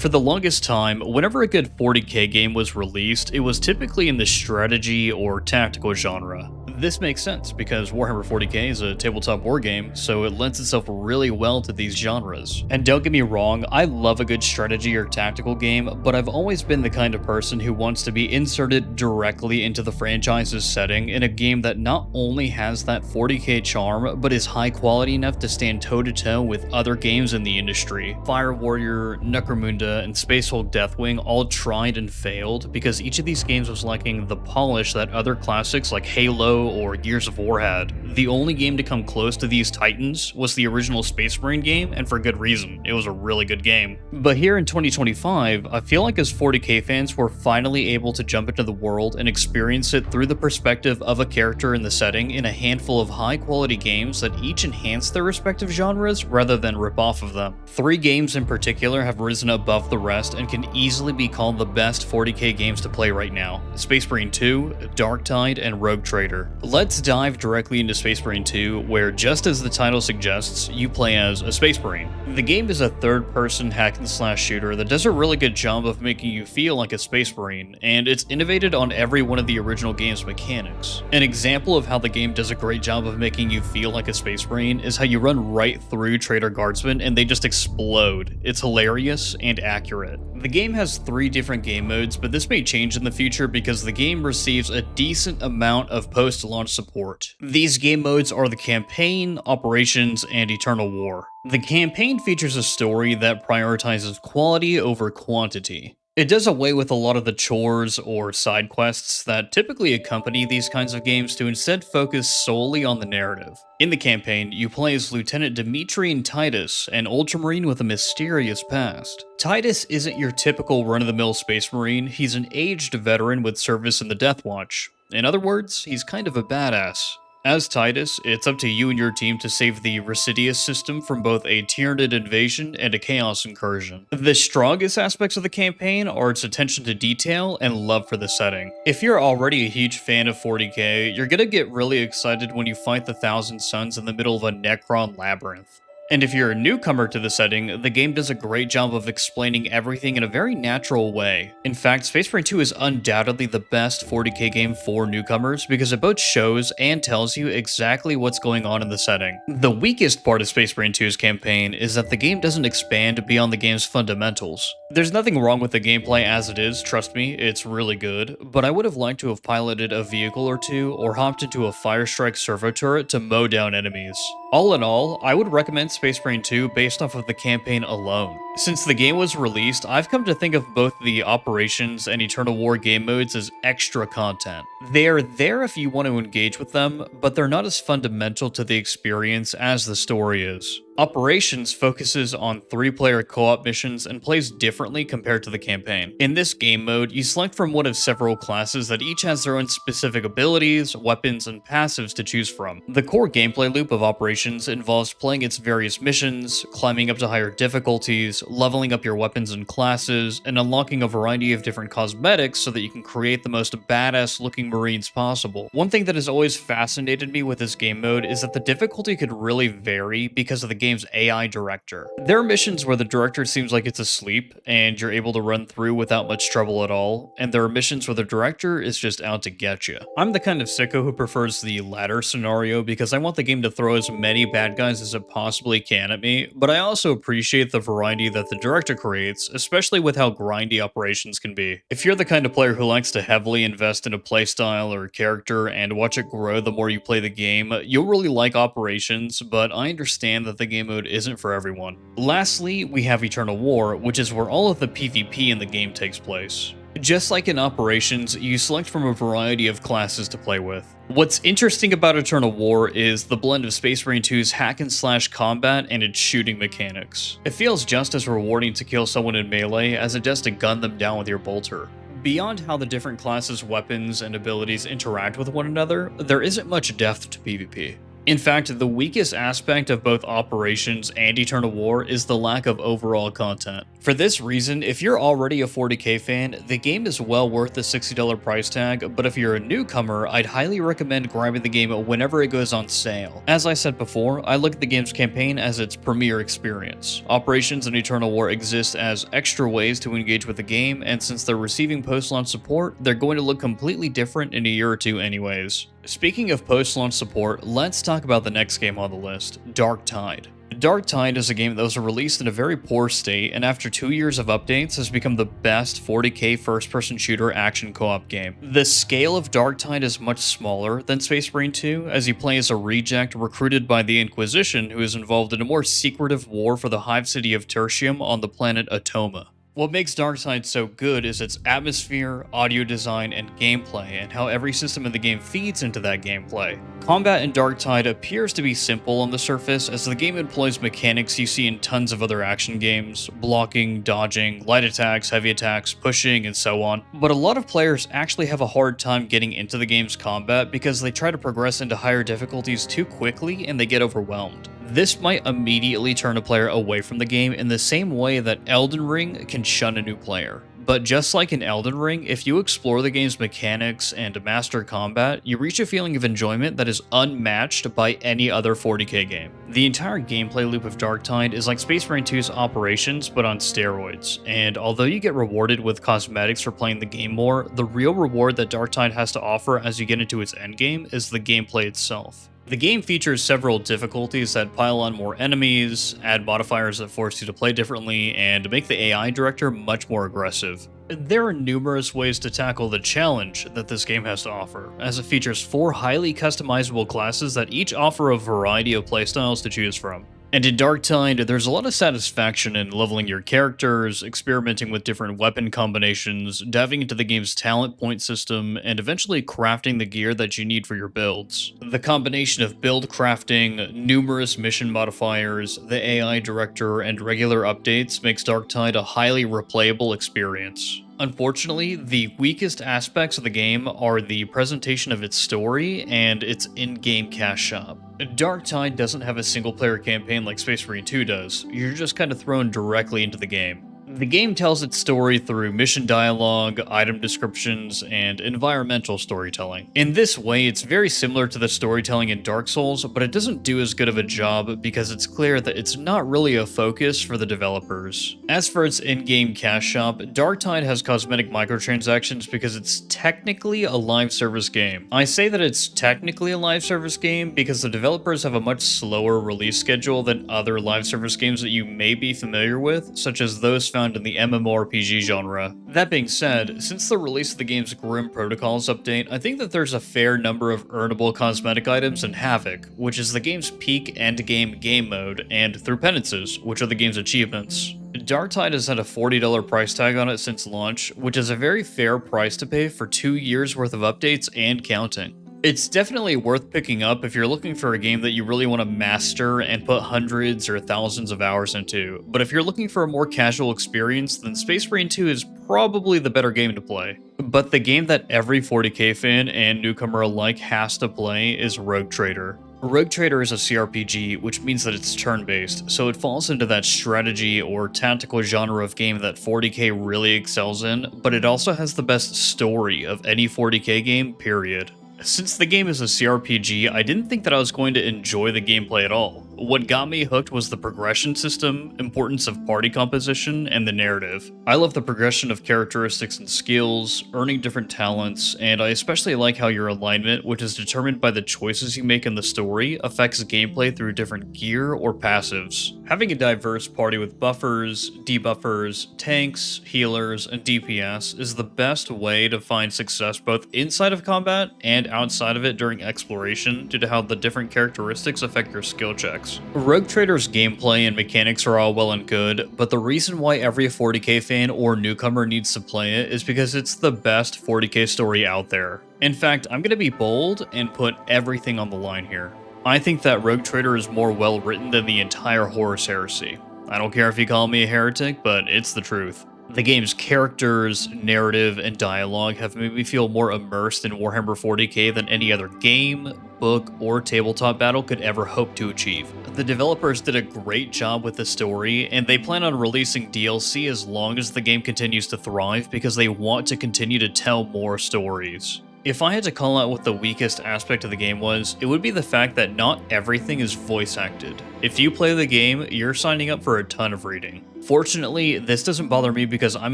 For the longest time, whenever a good 40k game was released, it was typically in the strategy or tactical genre. This makes sense because Warhammer 40k is a tabletop war game, so it lends itself really well to these genres. And don't get me wrong, I love a good strategy or tactical game, but I've always been the kind of person who wants to be inserted directly into the franchise's setting in a game that not only has that 40k charm, but is high quality enough to stand toe-to-toe with other games in the industry. Fire Warrior, Necromunda, and Space Hulk Deathwing all tried and failed because each of these games was lacking the polish that other classics like Halo or Gears of War had. The only game to come close to these titans was the original Space Marine game, and for good reason. It was a really good game. But here in 2025, I feel like as 40k fans, we're finally able to jump into the world and experience it through the perspective of a character in the setting in a handful of high-quality games that each enhance their respective genres rather than rip off of them. 3 games in particular have risen above the rest and can easily be called the best 40k games to play right now: Space Marine 2, Darktide, and Rogue Trader. Let's dive directly into Space Marine 2, where, just as the title suggests, you play as a Space Marine. The game is a third-person hack-and-slash shooter that does a really good job of making you feel like a Space Marine, and it's innovated on every one of the original game's mechanics. An example of how the game does a great job of making you feel like a Space Marine is how you run right through Trader Guardsmen and they just explode. It's hilarious and accurate. The game has 3 different game modes, but this may change in the future because the game receives a decent amount of post-launch support. These game modes are the Campaign, Operations, and Eternal War. The Campaign features a story that prioritizes quality over quantity. It does away with a lot of the chores or side quests that typically accompany these kinds of games to instead focus solely on the narrative. In the campaign, you play as Lieutenant Dimitrian Titus, an ultramarine with a mysterious past. Titus isn't your typical run-of-the-mill space marine, he's an aged veteran with service in the Death Watch. In other words, he's kind of a badass. As Titus, it's up to you and your team to save the Residius system from both a Tyranid invasion and a Chaos incursion. The strongest aspects of the campaign are its attention to detail and love for the setting. If you're already a huge fan of 40k, you're gonna get really excited when you fight the Thousand Suns in the middle of a Necron labyrinth. And if you're a newcomer to the setting, the game does a great job of explaining everything in a very natural way. In fact, Space Marine 2 is undoubtedly the best 40k game for newcomers because it both shows and tells you exactly what's going on in the setting. The weakest part of Space Marine 2's campaign is that the game doesn't expand beyond the game's fundamentals. There's nothing wrong with the gameplay as it is, trust me, it's really good, but I would have liked to have piloted a vehicle or two or hopped into a Firestrike servo turret to mow down enemies. All in all, I would recommend Space Marine 2 based off of the campaign alone. Since the game was released, I've come to think of both the Operations and Eternal War game modes as extra content. They're there if you want to engage with them, but they're not as fundamental to the experience as the story is. Operations focuses on 3-player co-op missions and plays differently compared to the campaign. In this game mode, you select from one of several classes that each has their own specific abilities, weapons, and passives to choose from. The core gameplay loop of Operations involves playing its various missions, climbing up to higher difficulties, leveling up your weapons and classes, and unlocking a variety of different cosmetics so that you can create the most badass looking marines possible. One thing that has always fascinated me with this game mode is that the difficulty could really vary because of the game's AI director. There are missions where the director seems like it's asleep and you're able to run through without much trouble at all, and there are missions where the director is just out to get you. I'm the kind of sicko who prefers the latter scenario because I want the game to throw as many bad guys as it possibly can at me, but I also appreciate the variety that the director creates, especially with how grindy Operations can be. If you're the kind of player who likes to heavily invest in a playstyle or character and watch it grow the more you play the game, you'll really like Operations, but I understand that the game mode isn't for everyone. Lastly, we have Eternal War, which is where all of the PvP in the game takes place. Just like in Operations, you select from a variety of classes to play with. What's interesting about Eternal War is the blend of Space Marine 2's hack-and-slash combat and its shooting mechanics. It feels just as rewarding to kill someone in melee as it does to gun them down with your bolter. Beyond how the different classes' weapons and abilities interact with one another, there isn't much depth to PvP. In fact, the weakest aspect of both Operations and Eternal War is the lack of overall content. For this reason, if you're already a 40k fan, the game is well worth the $60 price tag, but if you're a newcomer, I'd highly recommend grabbing the game whenever it goes on sale. As I said before, I look at the game's campaign as its premier experience. Operations and Eternal War exist as extra ways to engage with the game, and since they're receiving post-launch support, they're going to look completely different in a year or two anyways. Speaking of post-launch support, let's talk about the next game on the list, Darktide. Darktide is a game that was released in a very poor state, and after 2 years of updates has become the best 40k first-person shooter action co-op game. The scale of Darktide is much smaller than Space Marine 2, as you play as a reject recruited by the Inquisition who is involved in a more secretive war for the hive city of Tertium on the planet Atoma. What makes Darktide so good is its atmosphere, audio design, and gameplay, and how every system in the game feeds into that gameplay. Combat in Darktide appears to be simple on the surface, as the game employs mechanics you see in tons of other action games: blocking, dodging, light attacks, heavy attacks, pushing, and so on. But a lot of players actually have a hard time getting into the game's combat because they try to progress into higher difficulties too quickly and they get overwhelmed. This might immediately turn a player away from the game in the same way that Elden Ring can shun a new player. But just like in Elden Ring, if you explore the game's mechanics and master combat, you reach a feeling of enjoyment that is unmatched by any other 40k game. The entire gameplay loop of Darktide is like Space Marine 2's Operations, but on steroids, and although you get rewarded with cosmetics for playing the game more, the real reward that Darktide has to offer as you get into its endgame is the gameplay itself. The game features several difficulties that pile on more enemies, add modifiers that force you to play differently, and make the AI director much more aggressive. There are numerous ways to tackle the challenge that this game has to offer, as it features 4 highly customizable classes that each offer a variety of playstyles to choose from. And in Darktide, there's a lot of satisfaction in leveling your characters, experimenting with different weapon combinations, diving into the game's talent point system, and eventually crafting the gear that you need for your builds. The combination of build crafting, numerous mission modifiers, the AI director, and regular updates makes Darktide a highly replayable experience. Unfortunately, the weakest aspects of the game are the presentation of its story and its in-game cash shop. Darktide doesn't have a single-player campaign like Space Marine 2 does. You're just kind of thrown directly into the game. The game tells its story through mission dialogue, item descriptions, and environmental storytelling. In this way, it's very similar to the storytelling in Dark Souls, but it doesn't do as good of a job because it's clear that it's not really a focus for the developers. As for its in-game cash shop, Darktide has cosmetic microtransactions because it's technically a live service game. I say that it's technically a live service game because the developers have a much slower release schedule than other live service games that you may be familiar with, such as those found in the MMORPG genre. That being said, since the release of the game's Grim Protocols update, I think that there's a fair number of earnable cosmetic items in Havoc, which is the game's peak endgame game mode, and through penances, which are the game's achievements. Darktide has had a $40 price tag on it since launch, which is a very fair price to pay for 2 years worth of updates and counting. It's definitely worth picking up if you're looking for a game that you really want to master and put hundreds or thousands of hours into, but if you're looking for a more casual experience, then Space Marine 2 is probably the better game to play. But the game that every 40k fan and newcomer alike has to play is Rogue Trader. Rogue Trader is a CRPG, which means that it's turn-based, so it falls into that strategy or tactical genre of game that 40k really excels in, but it also has the best story of any 40k game, period. Since the game is a CRPG, I didn't think that I was going to enjoy the gameplay at all. What got me hooked was the progression system, importance of party composition, and the narrative. I love the progression of characteristics and skills, earning different talents, and I especially like how your alignment, which is determined by the choices you make in the story, affects gameplay through different gear or passives. Having a diverse party with buffers, debuffers, tanks, healers, and DPS is the best way to find success both inside of combat and outside of it during exploration due to how the different characteristics affect your skill checks. Rogue Trader's gameplay and mechanics are all well and good, but the reason why every 40k fan or newcomer needs to play it is because it's the best 40k story out there. In fact, I'm going to be bold and put everything on the line here. I think that Rogue Trader is more well written than the entire Horus Heresy. I don't care if you call me a heretic, but it's the truth. The game's characters, narrative, and dialogue have made me feel more immersed in Warhammer 40k than any other game, book, or tabletop battle could ever hope to achieve. The developers did a great job with the story, and they plan on releasing DLC as long as the game continues to thrive because they want to continue to tell more stories. If I had to call out what the weakest aspect of the game was, it would be the fact that not everything is voice acted. If you play the game, you're signing up for a ton of reading. Fortunately, this doesn't bother me because I'm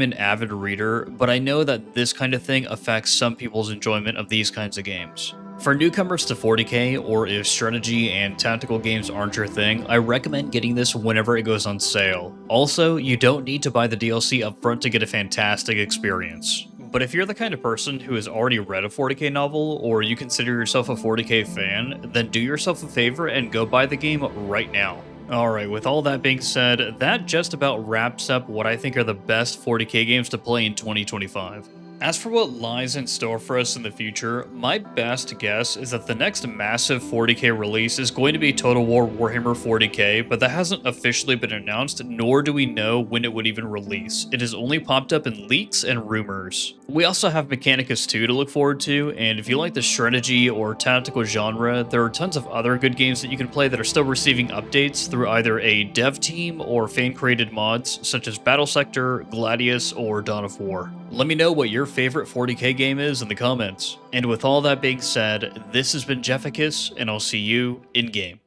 an avid reader, but I know that this kind of thing affects some people's enjoyment of these kinds of games. For newcomers to 40k, or if strategy and tactical games aren't your thing, I recommend getting this whenever it goes on sale. Also, you don't need to buy the DLC upfront to get a fantastic experience. But if you're the kind of person who has already read a 40k novel, or you consider yourself a 40k fan, then do yourself a favor and go buy the game right now. Alright, with all that being said, that just about wraps up what I think are the best 40k games to play in 2025. As for what lies in store for us in the future, my best guess is that the next massive 40k release is going to be Total War Warhammer 40k, but that hasn't officially been announced, nor do we know when it would even release. It has only popped up in leaks and rumors. We also have Mechanicus 2 to look forward to, and if you like the strategy or tactical genre, there are tons of other good games that you can play that are still receiving updates through either a dev team or fan-created mods, such as Battle Sector, Gladius, or Dawn of War. Let me know what your favorite 40k game is in the comments. And with all that being said, this has been Jeficus, and I'll see you in-game.